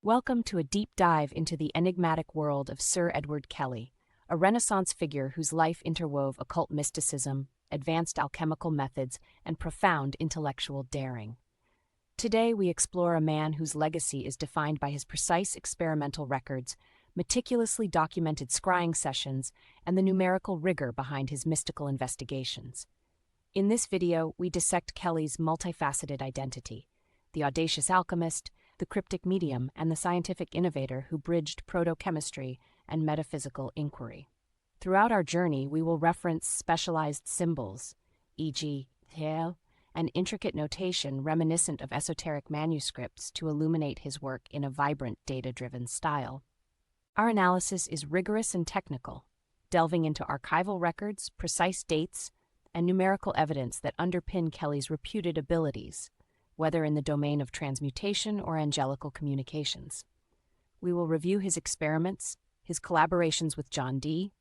Welcome to a deep dive into the enigmatic world of Sir Edward Kelley, a Renaissance figure whose life interwove occult mysticism, advanced alchemical methods, and profound intellectual daring. Today, we explore a man whose legacy is defined by his precise experimental records, meticulously documented scrying sessions, and the numerical rigor behind his mystical investigations. In this video, we dissect Kelley's multifaceted identity: the audacious alchemist, the cryptic medium, and the scientific innovator who bridged proto-chemistry and metaphysical inquiry. Throughout our journey, we will reference specialized symbols, e.g., Hel, and intricate notation reminiscent of esoteric manuscripts to illuminate his work in a vibrant, data-driven style. Our analysis is rigorous and technical, delving into archival records, precise dates, and numerical evidence that underpin Kelley's reputed abilities, whether in the domain of transmutation or angelical communications. We will review his experiments, his collaborations with John Dee,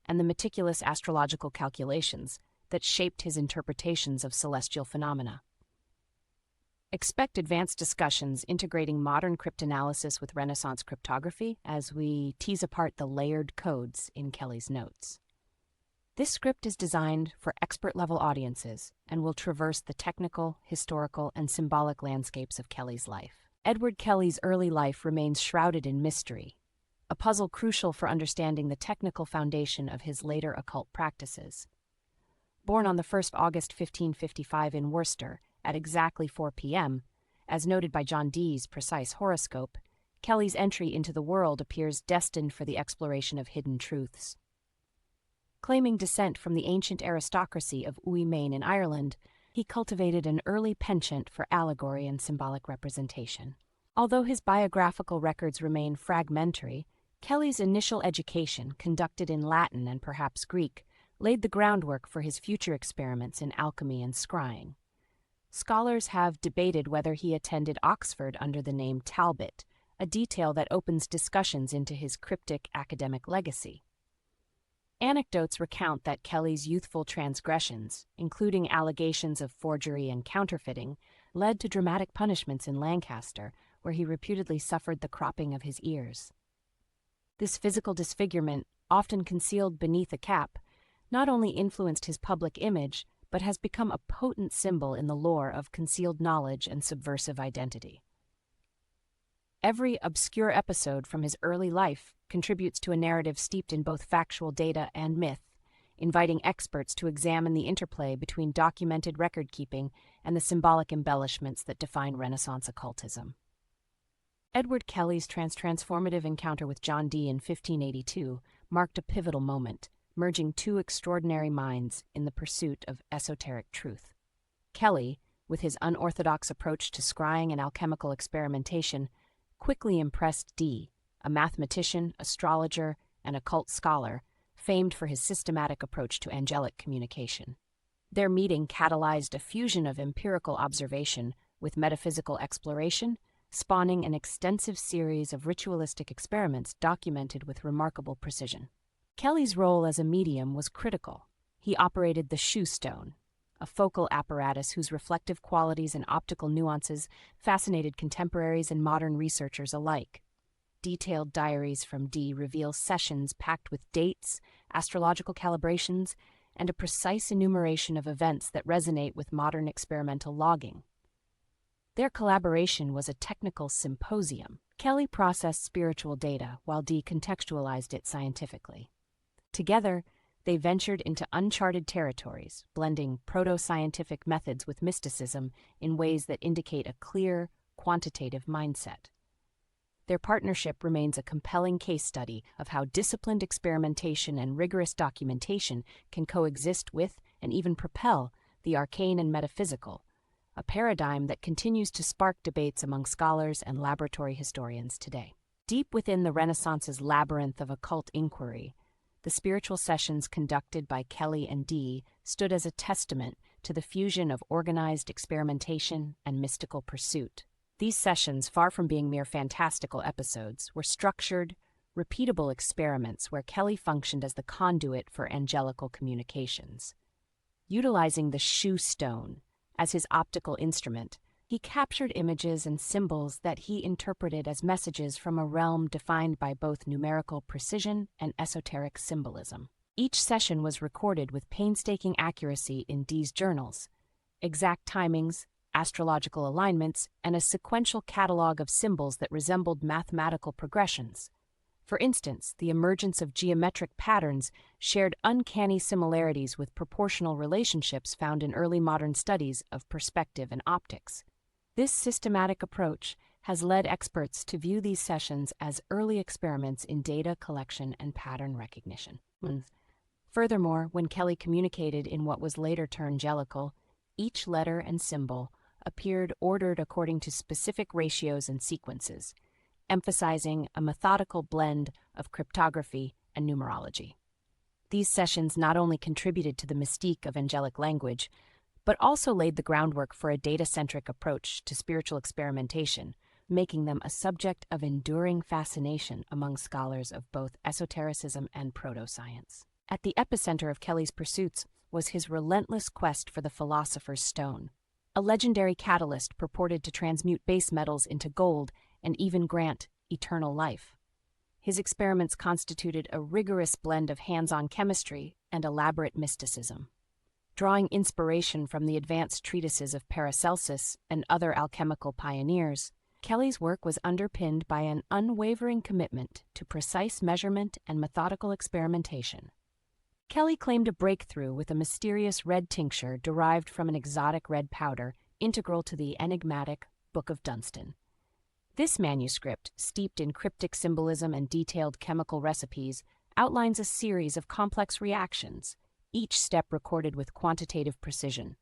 and the meticulous astrological calculations that shaped his interpretations of celestial phenomena. Expect advanced discussions integrating modern cryptanalysis with Renaissance cryptography as we tease apart the layered codes in Kelley's notes. This script is designed for expert-level audiences and will traverse the technical, historical, and symbolic landscapes of Kelley's life. Edward Kelley's early life remains shrouded in mystery, a puzzle crucial for understanding the technical foundation of his later occult practices. Born on the 1st of August 1555 in Worcester at exactly 4 p.m., as noted by John Dee's precise horoscope, Kelley's entry into the world appears destined for the exploration of hidden truths. Claiming descent from the ancient aristocracy of Main in Ireland, he cultivated an early penchant for allegory and symbolic representation. Although his biographical records remain fragmentary, Kelley's initial education, conducted in Latin and perhaps Greek, laid the groundwork for his future experiments in alchemy and scrying. Scholars have debated whether he attended Oxford under the name Talbot, a detail that opens discussions into his cryptic academic legacy. Anecdotes recount that Kelley's youthful transgressions, including allegations of forgery and counterfeiting, led to dramatic punishments in Lancaster, where he reputedly suffered the cropping of his ears. This physical disfigurement, often concealed beneath a cap, not only influenced his public image, but has become a potent symbol in the lore of concealed knowledge and subversive identity. Every obscure episode from his early life contributes to a narrative steeped in both factual data and myth, inviting experts to examine the interplay between documented record-keeping and the symbolic embellishments that define Renaissance occultism. Edward Kelley's transformative encounter with John Dee in 1582 marked a pivotal moment, merging two extraordinary minds in the pursuit of esoteric truth. Kelley, with his unorthodox approach to scrying and alchemical experimentation, quickly impressed Dee, a mathematician, astrologer, and occult scholar, famed for his systematic approach to angelic communication. Their meeting catalyzed a fusion of empirical observation with metaphysical exploration, spawning an extensive series of ritualistic experiments documented with remarkable precision. Kelley's role as a medium was critical. He operated the shoe stone, a focal apparatus whose reflective qualities and optical nuances fascinated contemporaries and modern researchers alike. Detailed diaries from Dee reveal sessions packed with dates, astrological calibrations, and a precise enumeration of events that resonate with modern experimental logging. Their collaboration was a technical symposium. Kelley processed spiritual data while Dee contextualized it scientifically. Together, they ventured into uncharted territories, blending proto-scientific methods with mysticism in ways that indicate a clear, quantitative mindset. Their partnership remains a compelling case study of how disciplined experimentation and rigorous documentation can coexist with and even propel the arcane and metaphysical, a paradigm that continues to spark debates among scholars and laboratory historians today. Deep within the Renaissance's labyrinth of occult inquiry, the spiritual sessions conducted by Kelley and Dee stood as a testament to the fusion of organized experimentation and mystical pursuit. These sessions, far from being mere fantastical episodes, were structured, repeatable experiments where Kelley functioned as the conduit for angelical communications. Utilizing the shoe stone as his optical instrument, He captured images and symbols that he interpreted as messages from a realm defined by both numerical precision and esoteric symbolism. Each session was recorded with painstaking accuracy in Dee's journals, exact timings, astrological alignments, and a sequential catalog of symbols that resembled mathematical progressions. For instance, the emergence of geometric patterns shared uncanny similarities with proportional relationships found in early modern studies of perspective and optics. This systematic approach has led experts to view these sessions as early experiments in data collection and pattern recognition. Furthermore, when Kelley communicated in what was later termed Jellicle, each letter and symbol appeared ordered according to specific ratios and sequences, emphasizing a methodical blend of cryptography and numerology. These sessions not only contributed to the mystique of angelic language, but also laid the groundwork for a data-centric approach to spiritual experimentation, making them a subject of enduring fascination among scholars of both esotericism and proto-science. At the epicenter of Kelley's pursuits was his relentless quest for the Philosopher's Stone, a legendary catalyst purported to transmute base metals into gold and even grant eternal life. His experiments constituted a rigorous blend of hands-on chemistry and elaborate mysticism. Drawing inspiration from the advanced treatises of Paracelsus and other alchemical pioneers, Kelley's work was underpinned by an unwavering commitment to precise measurement and methodical experimentation. Kelley claimed a breakthrough with a mysterious red tincture derived from an exotic red powder integral to the enigmatic Book of Dunstan. This manuscript, steeped in cryptic symbolism and detailed chemical recipes, outlines a series of complex reactions, each step recorded with quantitative precision.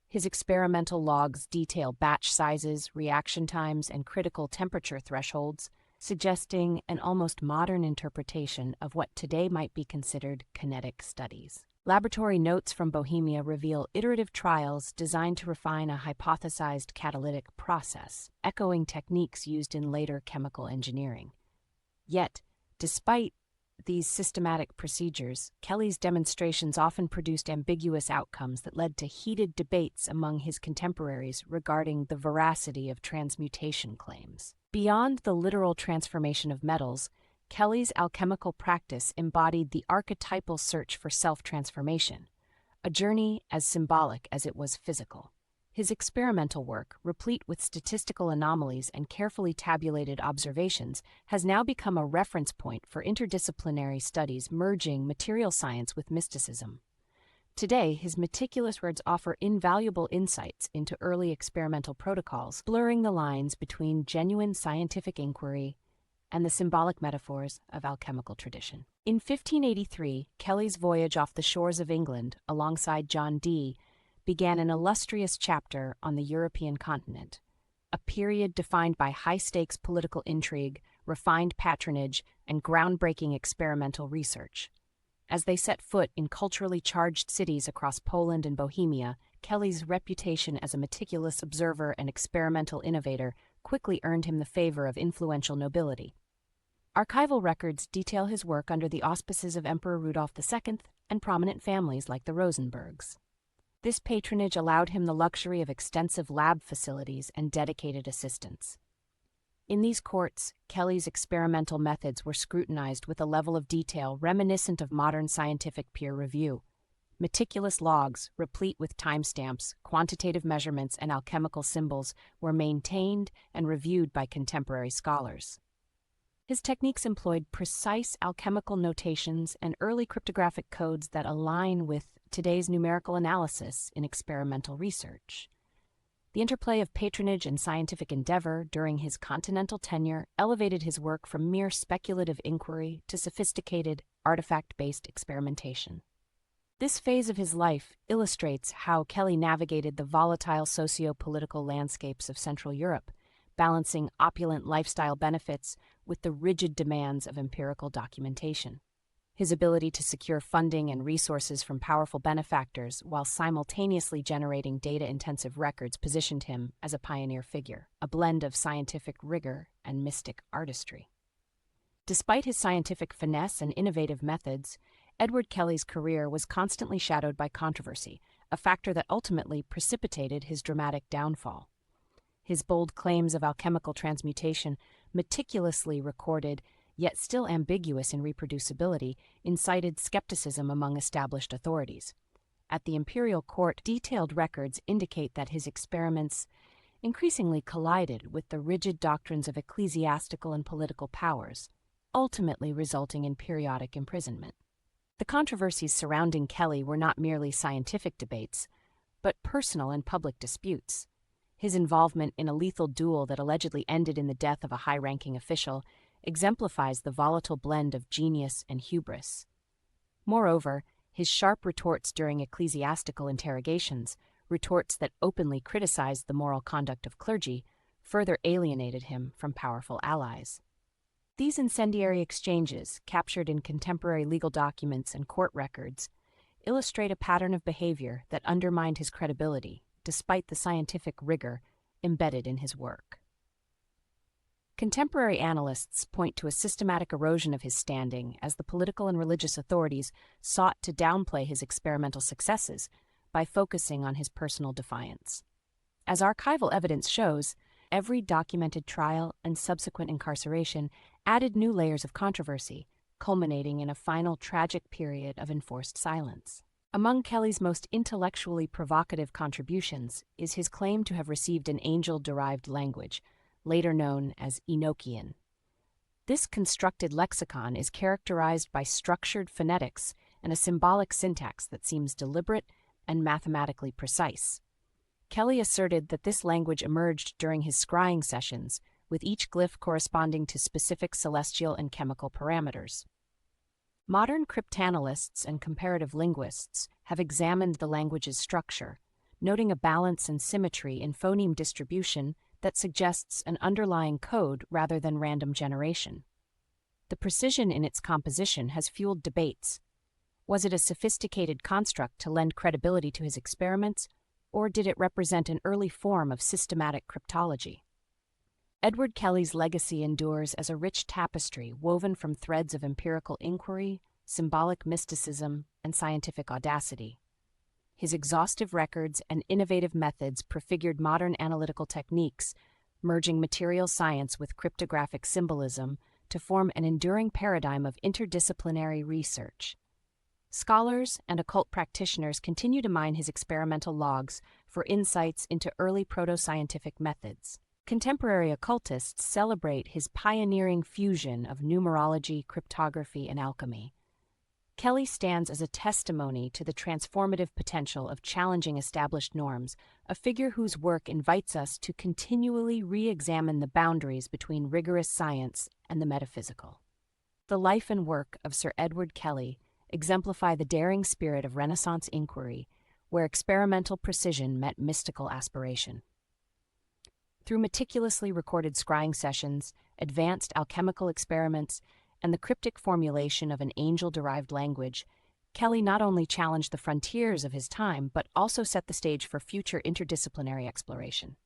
His experimental logs detail batch sizes, reaction times, and critical temperature thresholds, suggesting an almost modern interpretation of what today might be considered kinetic studies. Laboratory notes from Bohemia reveal iterative trials designed to refine a hypothesized catalytic process, echoing techniques used in later chemical engineering. Yet, despite these systematic procedures, Kelley's demonstrations often produced ambiguous outcomes that led to heated debates among his contemporaries regarding the veracity of transmutation claims. Beyond the literal transformation of metals, Kelley's alchemical practice embodied the archetypal search for self-transformation, a journey as symbolic as it was physical. His experimental work, replete with statistical anomalies and carefully tabulated observations, has now become a reference point for interdisciplinary studies merging material science with mysticism. Today, his meticulous words offer invaluable insights into early experimental protocols, blurring the lines between genuine scientific inquiry and the symbolic metaphors of alchemical tradition. In 1583, Kelley's voyage off the shores of England, alongside John Dee, began an illustrious chapter on the European continent, a period defined by high-stakes political intrigue, refined patronage, and groundbreaking experimental research. As they set foot in culturally charged cities across Poland and Bohemia, Kelley's reputation as a meticulous observer and experimental innovator quickly earned him the favor of influential nobility. Archival records detail his work under the auspices of Emperor Rudolf II and prominent families like the Rosenbergs. This patronage allowed him the luxury of extensive lab facilities and dedicated assistants. In these courts, Kelley's experimental methods were scrutinized with a level of detail reminiscent of modern scientific peer review. Meticulous logs, replete with timestamps, quantitative measurements, and alchemical symbols, were maintained and reviewed by contemporary scholars. His techniques employed precise alchemical notations and early cryptographic codes that align with today's numerical analysis in experimental research. The interplay of patronage and scientific endeavor during his continental tenure elevated his work from mere speculative inquiry to sophisticated, artifact-based experimentation. This phase of his life illustrates how Kelley navigated the volatile socio-political landscapes of Central Europe, balancing opulent lifestyle benefits with the rigid demands of empirical documentation. His ability to secure funding and resources from powerful benefactors while simultaneously generating data-intensive records positioned him as a pioneer figure, a blend of scientific rigor and mystic artistry. Despite his scientific finesse and innovative methods, Edward Kelley's career was constantly shadowed by controversy, a factor that ultimately precipitated his dramatic downfall. His bold claims of alchemical transmutation, meticulously recorded, yet still ambiguous in reproducibility, incited skepticism among established authorities. At the imperial court, detailed records indicate that his experiments increasingly collided with the rigid doctrines of ecclesiastical and political powers, ultimately resulting in periodic imprisonment. The controversies surrounding Kelley were not merely scientific debates, but personal and public disputes. His involvement in a lethal duel that allegedly ended in the death of a high-ranking official exemplifies the volatile blend of genius and hubris. Moreover, his sharp retorts during ecclesiastical interrogations, retorts that openly criticized the moral conduct of clergy, further alienated him from powerful allies. These incendiary exchanges, captured in contemporary legal documents and court records, illustrate a pattern of behavior that undermined his credibility, despite the scientific rigor embedded in his work. Contemporary analysts point to a systematic erosion of his standing as the political and religious authorities sought to downplay his experimental successes by focusing on his personal defiance. As archival evidence shows, every documented trial and subsequent incarceration added new layers of controversy, culminating in a final tragic period of enforced silence. Among Kelley's most intellectually provocative contributions is his claim to have received an angel-derived language, later known as Enochian. This constructed lexicon is characterized by structured phonetics and a symbolic syntax that seems deliberate and mathematically precise. Kelley asserted that this language emerged during his scrying sessions, with each glyph corresponding to specific celestial and chemical parameters. Modern cryptanalysts and comparative linguists have examined the language's structure, noting a balance and symmetry in phoneme distribution that suggests an underlying code rather than random generation. The precision in its composition has fueled debates. Was it a sophisticated construct to lend credibility to his experiments, or did it represent an early form of systematic cryptology? Edward Kelley's legacy endures as a rich tapestry woven from threads of empirical inquiry, symbolic mysticism, and scientific audacity. His exhaustive records and innovative methods prefigured modern analytical techniques, merging material science with cryptographic symbolism to form an enduring paradigm of interdisciplinary research. Scholars and occult practitioners continue to mine his experimental logs for insights into early proto-scientific methods. Contemporary occultists celebrate his pioneering fusion of numerology, cryptography, and alchemy. Kelley stands as a testimony to the transformative potential of challenging established norms, a figure whose work invites us to continually re-examine the boundaries between rigorous science and the metaphysical. The life and work of Sir Edward Kelley exemplify the daring spirit of Renaissance inquiry, where experimental precision met mystical aspiration. Through meticulously recorded scrying sessions, advanced alchemical experiments, and the cryptic formulation of an angel-derived language, Kelley not only challenged the frontiers of his time, but also set the stage for future interdisciplinary exploration.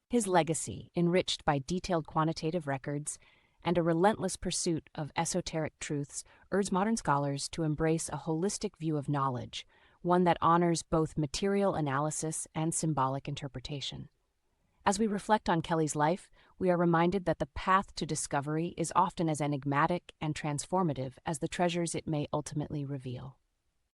His legacy, enriched by detailed quantitative records and a relentless pursuit of esoteric truths, urges modern scholars to embrace a holistic view of knowledge, one that honors both material analysis and symbolic interpretation. As we reflect on Kelley's life, we are reminded that the path to discovery is often as enigmatic and transformative as the treasures it may ultimately reveal.